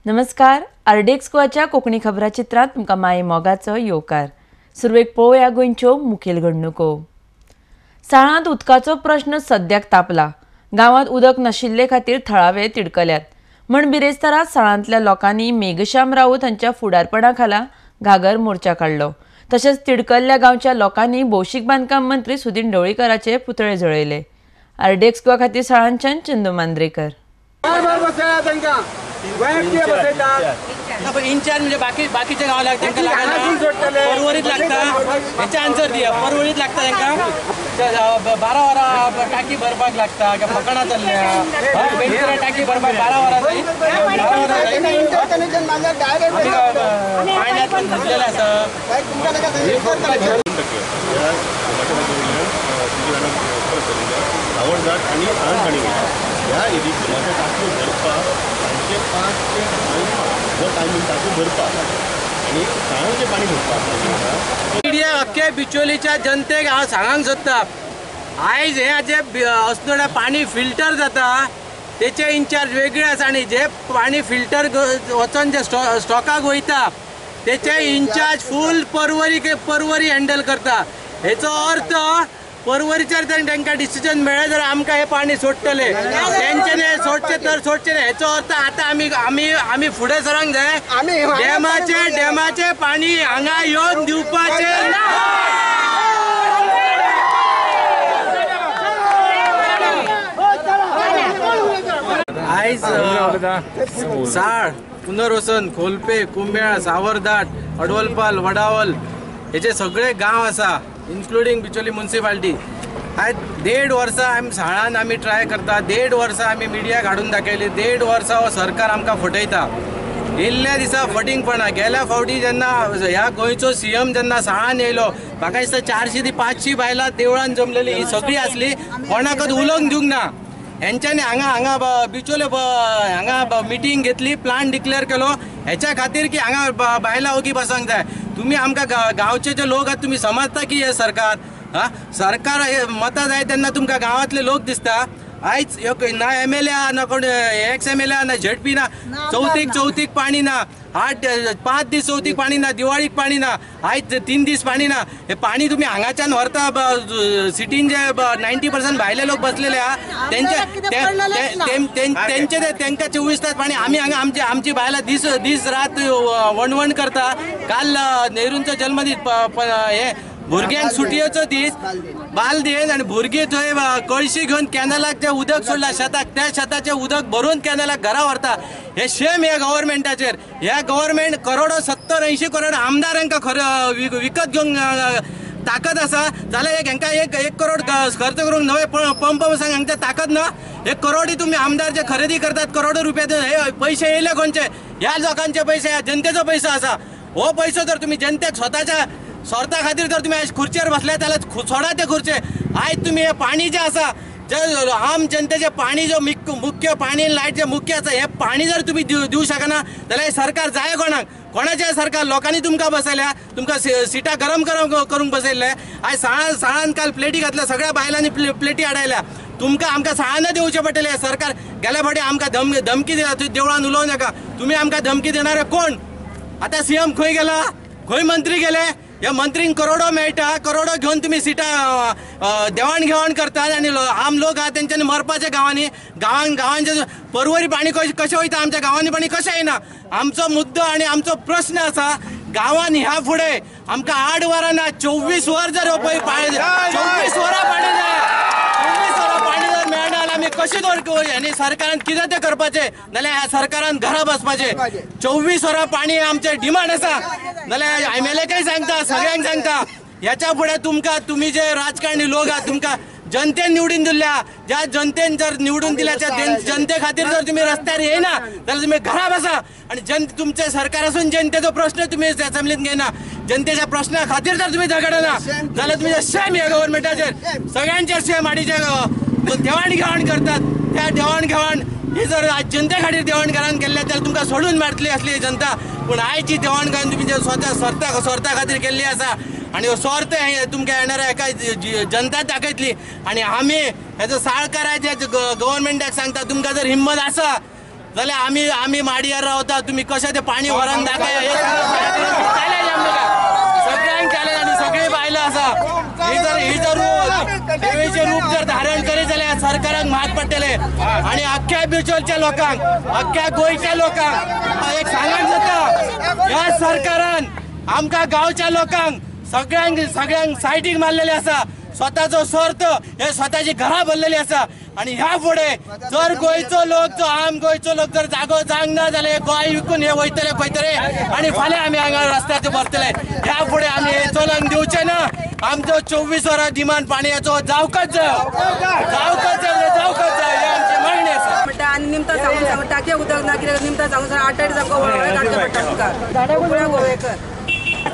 नमस्कार. आरडीएक्स गोवाच्या कोंकणी खबराचित्रांत तुमकां माये मोगाचो येवकार. सुरवेक पळोवया गोंयच्यो मुखेल घडणुको. साळांत उदकाचो प्रश्न सद्याक तापला. गांवांत उदक नाशिल्ले खातीर थळावे तिडकल्यात. म्हण बिरेस्तारा साळांतल्या लोकांनी मेघश्याम राऊत हांच्या फुडारपणा खाला घागर मोर्चा काडलो. तशेंच तिडकल्ल्या गांवच्या लोकांनी भौशीक बांदकाम मंत्री सुदीन ढवळीकाराचे पुतळे जळयले. आरडीएक्स गोवा खातीर साळांच्यान चंदू मांद्रेकर. इंचार्ज म्हणजे बाकीच्या गावाला परवरीत लागता ह्याचे आन्सर दिया. परवरीत लागता तांकां 12 वरां टाकी भरपाक लागता. फकाणां चल्ल्या टाकी भरपाक 12 वरां जाय. पाण्यात घातलेलें आसा. आवडजात आणि आळंदणी ह्या एरियेचे टाकी भरपाक 5 ते 10 टायमींग टाकी भरपाक आणि साळांचें पाणी भरपाक मिडिया अख्खे बिचोलीच्या जनतेक हांव सांगूंक सोदता, आयज हें जे अस्नोड्या पाणी फिल्टर जाता तेचे इंचार्ज वेगळे आसा आणि जे पाणी फिल्टर वचोन जे स्टॉकाक वयता तेचे इंचार्ज फूल परवरी हँडल करता. हेचो अर्थ परवरीचेर तांकां डिसिजन मेळ्ळें जाल्यार आमकां हे पाणी सोडटले. तेंच्यांनी सोडचे तर सोडचे न्ही. हेचो अर्थ आतां आमी फुडें सरांक जाय. डॅमाचे पाणी हांगा येवन दिवपाचें ना. आयज साळ, पुनर्वसन, खोलपे, कुंब्याळ, सावरदाट, अडवलपाल, वडावल हे सगळे गांव आसा इन्क्लुडींग बिचोली म्युनिसिपालिटी. आयज 1.5 वर्सां आमी साळान आमी ट्राय करता. 1.5 वर्सां आमी मिडियाक हाडून दाखयली. 1.5 वर्सां हो सरकार आमकां फटयता. येयल्ल्या दिसा फटींगपणां. गेल्या फावटी जेन्ना ह्या गोंयचो CM जेन्ना साळान येयलो, म्हाका दिसता 400 ते 500 बायलां देवळान जमलेली ही सगळी आसली. कोणाकच उलोवंक दिवंक ना. हेंच्यांनी हांगा बिचोले हांगा मिटींग घेतली, प्लान डिक्लेअर केलो हेच्या खातीर की हांगा बायलां ओगी बसोंक जाय. तुम्ही आमकां गांवचे जे लोक आहात तुम्ही समजता की हे सरकार सरकार मतां जाय तेन्ना तुमकां गांवांतले लोक दिसता. आयज ना MLA आहा, ना कोण एक्स MLA आहा, ना ZP ना. चवथीक पाणी ना. 5 दीस चवथीक पाणी ना. दिवाळीक पाणी ना. आयज 3 दीस पाणी ना. हे पाणी तुम्ही हांगाच्यान व्हरता. सिटीन जे 90% भायले लोक बसलेले आहा तेंच्या 24 तास पाणी. आमी हांगा आमची बायलां दीस रात वणवण करता. काल नेहरूंचो जन्मदीस हे भुरग्यांक सुटयेचो दीस बालदेन आणि भुरगीं थंय कळशी घेवन कॅनलाक जे उदक सोडला शेताक, त्या शेताचें उदक भरून कॅनलाक घरा व्हरता. हे शेम ह्या गव्हर्मेंटाचेर. ह्या गव्हर्मेंट करोडो 70-80 करोड आमदारांका विकत घेवंक ताकद आसा जाल्यार हांकां 1 करोड खर्च करूंक नवे पंप बसोवंक हांच्या ताकद ना. 1 करोडी तुम्ही आमदार जे खरेदी करतात करोडो रुपया, हे पैसे येयले कोणचे? ह्या लोकांचे पैसे, ह्या जनतेचो पैसो आसा. हो पैसो जर तुम्ही जनतेक स्वताच्या स्वार्था खातीर जर तुम्ही खुर्चेर बसले जाल्यार सोडा ते खुर्चे. आयज तुम्ही हे पाणी जे आसा, जे आम जनतेचे पाणी जो मुख्य पाणी लायट जे मुख्य आसा, हे पाणी जर तुम्ही दिवं शकना जाल्यार सरकार जाय कोणाक? कोणाचें सरकार? लोकांनी तुमकां बसयल्या, तुमकां सिटां गरम करूंक बसयल्ले. आयज साळान काल प्लेटी घातल्या, सगळ्या बायलांनी प्लेटी हाडयल्या. आमकां साळान दिवचे पडटले. सरकार गेल्या फावटी आमकां धमकी दिला, तुमी देवळान उलोवं नाका. तुम्ही आमकां धमकी देणारे कोण? आता CM खंय गेला? खंय मंत्री गेले? या मंत्रींक करोडो मेळटा. करोडो घेवन तुम्ही सिटां देवाण घेवाण करतात आणि आम लोक आहात तेंच्यांनी मरपाचे गांवांनी. गांवांचे परवरी पाणी कशें वयता? आमच्या गांवांनी पाणी कशें येना? आमचो मुद्दो आणि आमचो प्रश्न आसा, गांवांत ह्या फुडें आमकां 8 वरां ना 24 वर जर 24 वरां पाणी जाय. 24 वरां पाणी जर मेळना जाल्यार आमी कशें दवरचे? आनी सरकारान कितें तें करपाचें नाल्यार ह्या सरकारान घरा बसपाचें. 24 वरां पाणी आमचे डिमांड आसा नाल्यार MLAकय सांगता, सगळ्यांक सांगता. ह्याच्या फुडें तुम्ही जे राजकारणी लोक आहात, तुमकां जनतेन निवडून दिल्या, ज्या जनतेन जर निवडून दिल्या त्या जनते खातीर जर तुम्ही रस्त्यार येयना जाल्यार तुम्ही घरा बसा. आणि तुमचे सरकार असून जनतेचो प्रश्न तुम्ही असेंब्लीत घेयना, जनतेच्या प्रश्ना खातीर जर तुम्ही झगडना जाल्यार तुमी शेम ह्या गव्हर्मेंटाचेर. सगळ्यांचेर शेम. आणि जे देवाण घेवाण करतात त्या देवाण घेवाण ही जर जनते खातीर देवाण घेवाण केल्ले जाल्यार तुमकां सोडून मारतली असली जनता. पूण आयची देवाण घेवाण तुम्ही जे स्वार्था खातीर केल्ली आसा आणि स्वार्थ तुमकां येणाऱ्या एका जनता दाखयतली. आणि आमी हेजो साळ करायचे गव्हर्मेंटाक सांगता, तुमकां जर हिम्मत आसा जाल्यार आमी माडयार रावता तुम्ही कशें ते पाणी व्हरान दाखया चॅलेंज आमकां सगळ्यांक चॅलेंज आनी सगळी बायलां आसा ही जर देवीचे रूप जर धारण करीत जाल्यार सरकाराक म्हाग पडटले आणि अख्ख्या बिचोलच्या लोकांक अख्ख्या गोंयच्या लोकांक एक सांगण जाता ह्या सरकारान आमकां गांवच्या लोकांक सगळ्यांक सायडीक मारलेले आसा स्वताचो स्वार्थ हे स्वताची घरां भरलेली आसा आणि ह्या फुडे जर गोंयचो लोक गोंयचो लोक जर जागो जावंक ना जाल्यार गोंय विकून हे वयतले खंयतरी आणि फाल्यां आमी हांगा रस्त्याचेर बसतले ह्या फुडे आमी हे चलोंक दिवचे ना आमचो 24 वरां डिमांड पाणयाचो जावकच जाय हे आमची मागणी आसा आणि निमता सांगून टाके उदक ना कितें निमता सांगून 8 जागो वळवळे काडचे पडटा तुका झाडां गोळ्या गोवेकर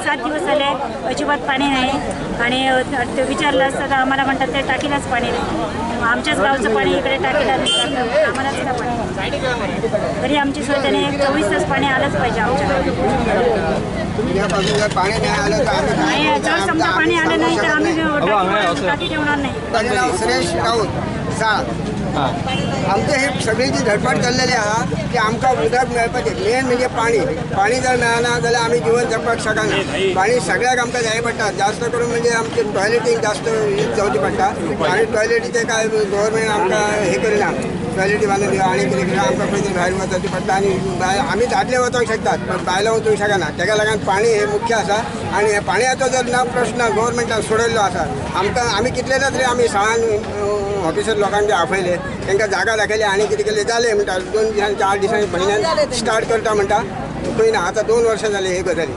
7 दिवस झाले अजिबात पाणी नाही आणि ते विचारलं असतं तर आम्हाला म्हणतात ते टाकीलाच पाणी नाही आमच्याच गावचं पाणी इकडे टाकीला नाही आम्हालाच का पाणी तरी आमची सोय त्याने 24 तास पाणी आलंच पाहिजे आमच्या नाही जर समजा पाणी आलं नाही तर आम्ही टाकी ठेवणार नाही सुरेश राऊत आमचं हे सगळीची धडपड चाललेली आहे की आमकां उदक मेळपाचें मेन म्हणजे पाणी जर मेळना जाल्यार आमी जिवन जगपाक शकना पाणी सगळ्याक आमकां जाय पडटा जास्त करून म्हणजे आमचे टॉयलेटीक जास्त यूज जावची पडटा आणि टॉयलेटीचे काय गव्हर्मेंट आमकां हे करिना टॉयलेटी बांदून दिवं आणि कितें कितें आमकां खंय भायर वचपाची पडटा आणि आमी दादले वचूंक शकतात पण बायलां वचूंक शकना ताका लागून पाणी हे मुख्य आसा आणि हे पाणयाचो जर ना प्रश्न गव्हर्मेंटान सोडयल्लो आसा आमी कितलेदा तरी आमी शाळान ऑफिसर लोकांक जे आपयले तांकां जागा दाखयली आणि कितें केलें जालें म्हणटा 2 दिसांनी 4 दिसांनी म्हयन्यान स्टार्ट करता म्हणटा खंय ना आतां 2 वर्सां जालीं हे गजाली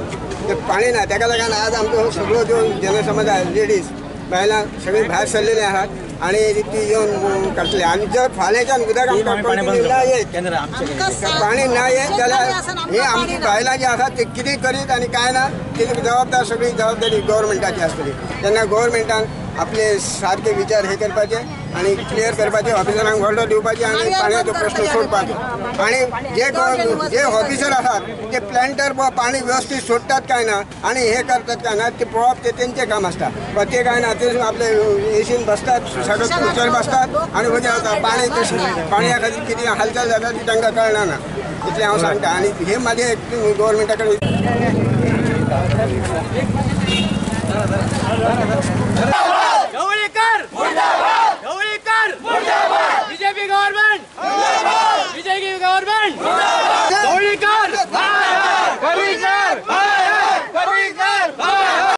ते पाणी ना ताका लागून आज आमचो सगळो जो जनसमाज आहे लेडीज बायलां सगळीं भायर सरलेली आहात आणि ती येवन काडटले आणि जर फाल्यांच्यान उदक आमकां ना येत पाणी ना येत जाल्यार हे आमची बायलां जी आसात ते कितें करीत आणि काय ना तेजी सगळी जबाबदारी गव्हर्मेंटाची आसतली तेन्ना गव्हर्मेंटान आपले सारखे विचार हे करपाचे आणि क्लियर करपाचे ऑफिसरांक ऑर्डर दिवपाची आणि पाण्याचो प्रश्न सोडपाचो आणि जे ऑफिसर आसात ते प्लॅन्टर पाणी व्यवस्थित सोडतात काय ना आणि हे करतात काय ना ते पळोवप ते तेंचें काम आसता पण ते काय ना ते आपले एसीन बसतात सगळं खुर्चेर बसतात आणि वजा जाता पाणया खातीर कितें हालचाल जाता ती तांकां कळना ना इतलें हांव सांगता आणि हे म्हाजें गव्हर्मेंटा कडेन